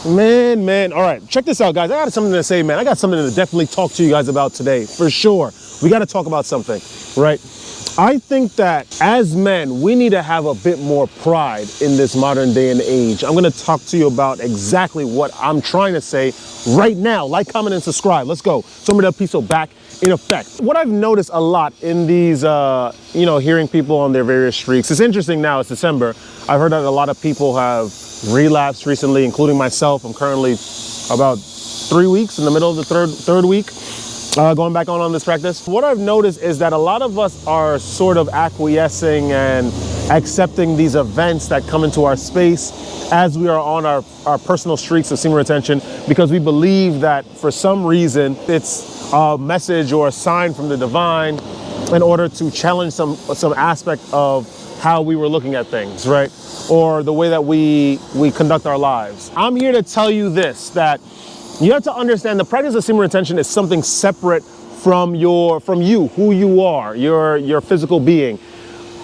Man. All right, check this out, guys. I got something to say, man. I got something to definitely talk to you guys about today, for sure. We got to talk about something, right? I think that as men, we need to have a bit more pride in this modern day and age. I'm going to talk to you about exactly what I'm trying to say right now. Like, comment, and subscribe. Let's go. Some of the piece back in effect. What I've noticed a lot in these, hearing people on their various streaks. It's interesting now, it's December. I've heard that a lot of people have relapsed recently, including myself. I'm currently about 3 weeks in the middle of the third week. Going back on this practice. What I've noticed is that a lot of us are sort of acquiescing and accepting these events that come into our space as we are on our personal streaks of semen retention, because we believe that for some reason it's a message or a sign from the divine in order to challenge some aspect of how we were looking at things, right? Or the way that we conduct our lives. I'm here to tell you this, that you have to understand the practice of semen retention is something separate from you, who you are, your physical being.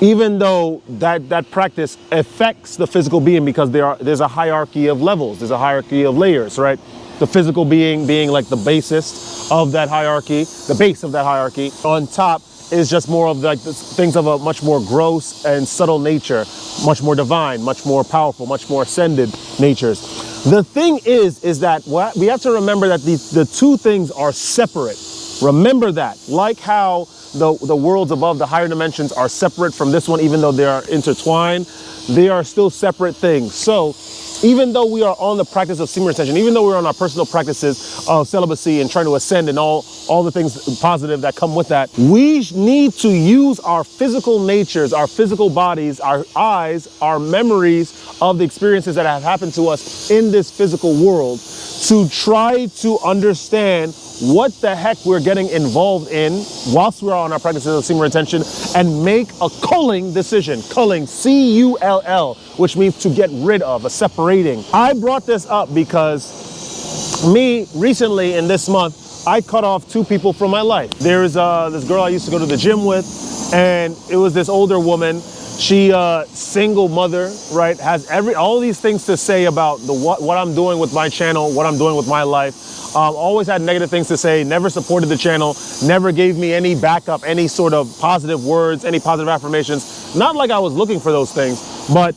Even though that practice affects the physical being, because there's a hierarchy of levels, there's a hierarchy of layers, right? The physical being like the basest of that hierarchy, the base of that hierarchy. On top is just more of like things of a much more gross and subtle nature, much more divine, much more powerful, much more ascended natures. The thing is that we have to remember that the two things are separate. Remember that, like how the worlds above, the higher dimensions, are separate from this one, even though they are intertwined, they are still separate things. So even though we are on the practice of semen retention, even though we're on our personal practices of celibacy and trying to ascend and all the things positive that come with that, we need to use our physical natures, our physical bodies, our eyes, our memories of the experiences that have happened to us in this physical world to try to understand what the heck we're getting involved in whilst we're on our practices of semen retention, and make a culling decision. Culling, C-U-L-L, which means to get rid of, a separating. I brought this up because me, recently in this month, I cut off 2 people from my life. There's this girl I used to go to the gym with, and it was this older woman. She single mother, right? Has all these things to say about what I'm doing with my channel, what I'm doing with my life. Always had negative things to say, never supported the channel, never gave me any backup, any sort of positive words, any positive affirmations. Not like I was looking for those things, but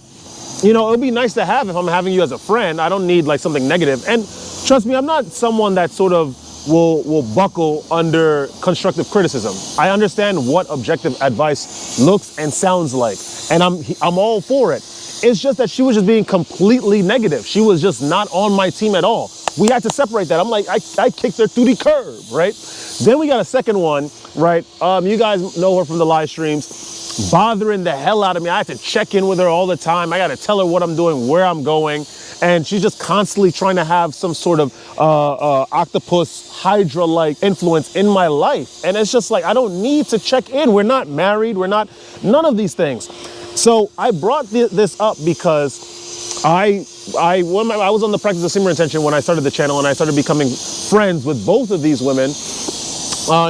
it would be nice to have if I'm having you as a friend. I don't need like something negative. And trust me, I'm not someone that sort of will buckle under constructive criticism. I understand what objective advice looks and sounds like, and I'm all for it. It's just that she was just being completely negative. She was just not on my team at all. We had to separate that. I'm like, I kicked her through the curb, right? Then we got a second one, right? You guys know her from the live streams, bothering the hell out of me. I have to check in with her all the time. I got to tell her what I'm doing, where I'm going. And she's just constantly trying to have some sort of octopus, hydra-like influence in my life. And it's just like, I don't need to check in. We're not married. We're not, none of these things. So I brought this up because I was on the practice of semen retention when I started the channel, and I started becoming friends with both of these women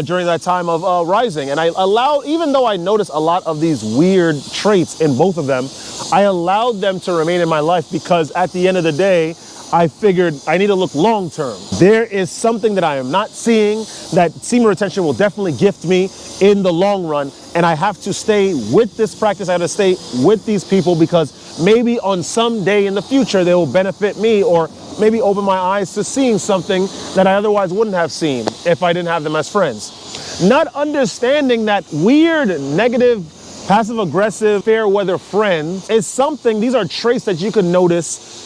during that time of rising. And I allowed, even though I noticed a lot of these weird traits in both of them, I allowed them to remain in my life because at the end of the day, I figured I need to look long term. There is something that I am not seeing that semen retention will definitely gift me in the long run, and I have to stay with this practice. I have to stay with these people because maybe on some day in the future they will benefit me, or maybe open my eyes to seeing something that I otherwise wouldn't have seen if I didn't have them as friends. Not understanding that weird, negative, passive-aggressive, fair-weather friends is something, these are traits that you can notice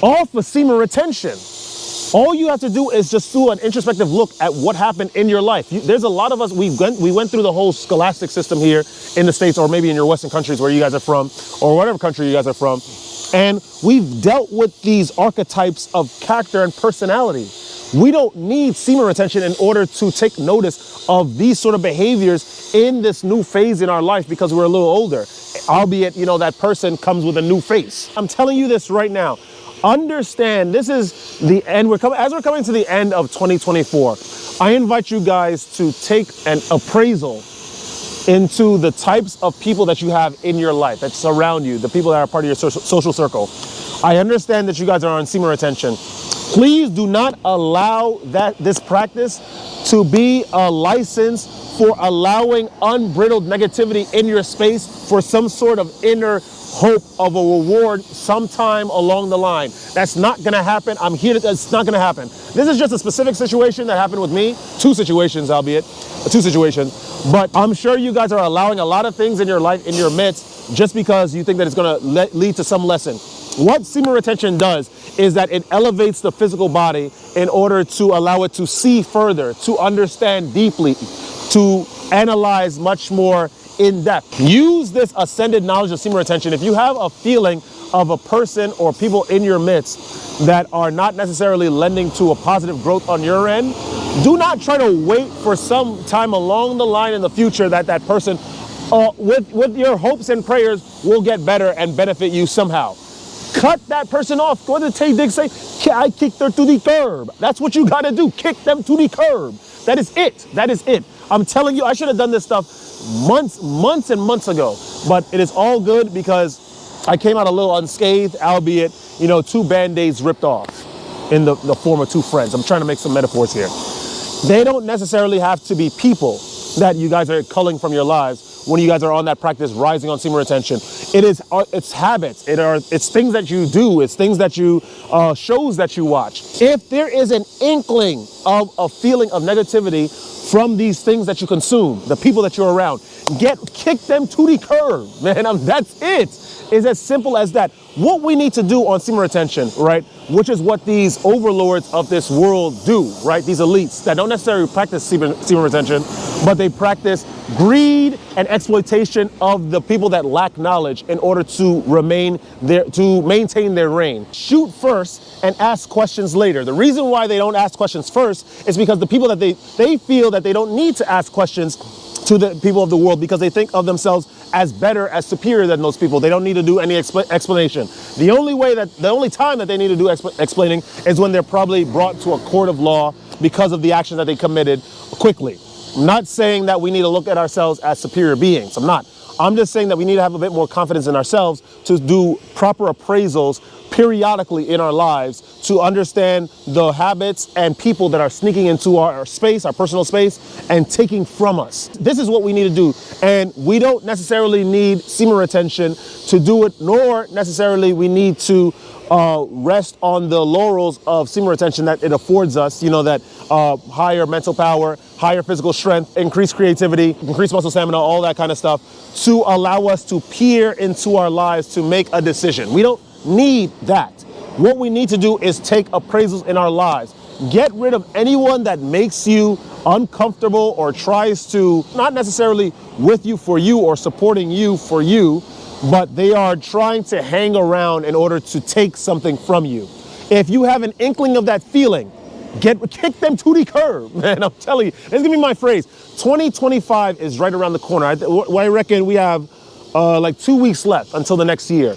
off of semen retention. All you have to do is just do an introspective look at what happened in your life. There's a lot of us, we went through the whole scholastic system here in the States, or maybe in your Western countries where you guys are from, or whatever country you guys are from, and we've dealt with these archetypes of character and personality. We don't need semen retention in order to take notice of these sort of behaviors in this new phase in our life because we're a little older. Albeit, that person comes with a new face. I'm telling you this right now. Understand, this is the end. As we're coming to the end of 2024, I invite you guys to take an appraisal into the types of people that you have in your life that surround you, the people that are part of your social circle. I understand that you guys are on semen retention. Please do not allow this practice to be a license for allowing unbridled negativity in your space for some sort of inner hope of a reward sometime along the line. That's not gonna happen. It's not gonna happen. This is just a specific situation that happened with me. Two situations, but I'm sure you guys are allowing a lot of things in your life, in your midst, just because you think that it's gonna lead to some lesson. What semen retention does is that it elevates the physical body in order to allow it to see further, to understand deeply, to analyze much more in depth. Use this ascended knowledge of semen retention. If you have a feeling of a person or people in your midst that are not necessarily lending to a positive growth on your end, do not try to wait for some time along the line in the future that that person, with your hopes and prayers, will get better and benefit you somehow. Cut that person off. What did Tay Diggs say? I kicked her to the curb. That's what you gotta do. Kick them to the curb. That is it. That is it. I'm telling you, I should have done this stuff months and months ago, but it is all good because I came out a little unscathed, albeit, 2 Band-Aids ripped off in the form of 2 friends. I'm trying to make some metaphors here. They don't necessarily have to be people that you guys are culling from your lives when you guys are on that practice rising on semen retention. It's habits, it's things that you do, it's things that you, shows that you watch. If there is an inkling of a feeling of negativity from these things that you consume, the people that you're around, kick them to the curb, man. That's it. It's as simple as that. What we need to do on semen retention, right, which is what these overlords of this world do, right, these elites that don't necessarily practice semen retention, but they practice greed and exploitation of the people that lack knowledge in order to maintain their reign. Shoot first and ask questions later. The reason why they don't ask questions first is because the people that they feel that they don't need to ask questions to the people of the world because they think of themselves as better, as superior than those people. They don't need to do any explanation. The only time that they need to do explaining is when they're probably brought to a court of law because of the actions that they committed quickly. I'm not saying that we need to look at ourselves as superior beings. I'm not. I'm just saying that we need to have a bit more confidence in ourselves to do proper appraisals periodically in our lives to understand the habits and people that are sneaking into our space, our personal space, and taking from us. This is what we need to do. And we don't necessarily need semen retention to do it, nor necessarily we need to rest on the laurels of semen retention that it affords us, that higher mental power, higher physical strength, increased creativity, increased muscle stamina, all that kind of stuff, to allow us to peer into our lives to make a decision. We don't need that. What we need to do is take appraisals in our lives. Get rid of anyone that makes you uncomfortable or tries to, not necessarily with you for you or supporting you for you, but they are trying to hang around in order to take something from you. If you have an inkling of that feeling, kick them to the curb, man. I'm telling you, this is gonna be my phrase. 2025 is right around the corner. I reckon we have like 2 weeks left until the next year.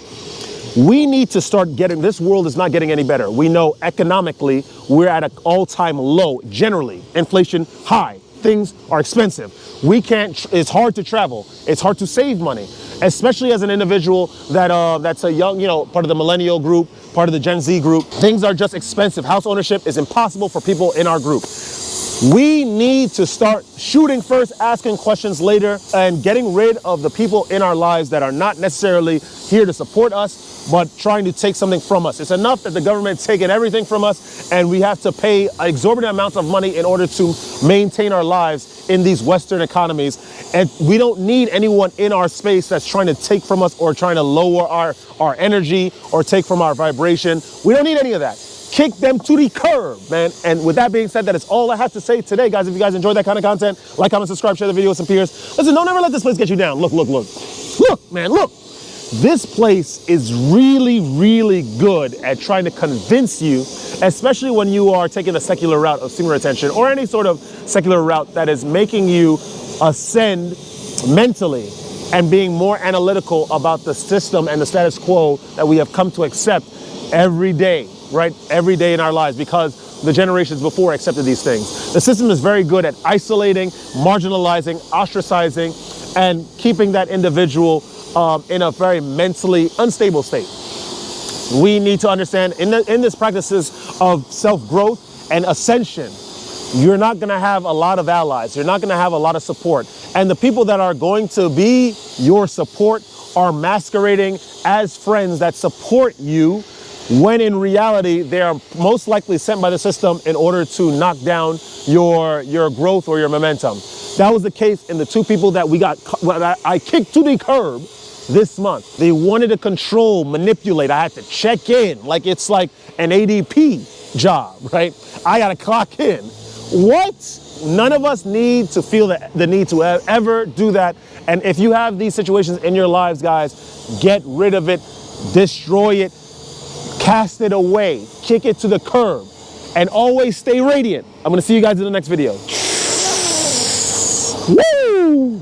We need to start this world is not getting any better. We know economically we're at an all-time low, generally. Inflation high, things are expensive. It's hard to travel. It's hard to save money, especially as an individual that's a young, part of the millennial group, part of the Gen Z group. Things are just expensive. House ownership is impossible for people in our group. We need to start shooting first, asking questions later, and getting rid of the people in our lives that are not necessarily here to support us, but trying to take something from us. It's enough that the government's taking everything from us, and we have to pay exorbitant amounts of money in order to maintain our lives in these Western economies. And we don't need anyone in our space that's trying to take from us or trying to lower our energy or take from our vibration. We don't need any of that. Kick them to the curb, man. And with that being said, that is all I have to say today, guys. If you guys enjoyed that kind of content, like, comment, subscribe, share the video with some peers. Listen, don't ever let this place get you down. Look. Look, man, look. This place is really, really good at trying to convince you, especially when you are taking the secular route of semen retention or any sort of secular route that is making you ascend mentally and being more analytical about the system and the status quo that we have come to accept every day, right? Every day in our lives, because the generations before accepted these things. The system is very good at isolating, marginalizing, ostracizing, and keeping that individual in a very mentally unstable state. we need to understand in this practices of self-growth and ascension, you're not going to have a lot of allies. You're not going to have a lot of support. And the people that are going to be your support are masquerading as friends that support you, when in reality, they are most likely sent by the system in order to knock down your growth or your momentum. That was the case in the two people that I kicked to the curb this month. They wanted to control, manipulate. I had to check in like it's like an ADP job, right? I got to clock in. What? None of us need to feel the need to ever do that. And if you have these situations in your lives, guys, get rid of it, destroy it, cast it away, kick it to the curb, and always stay radiant. I'm going to see you guys in the next video. Woo!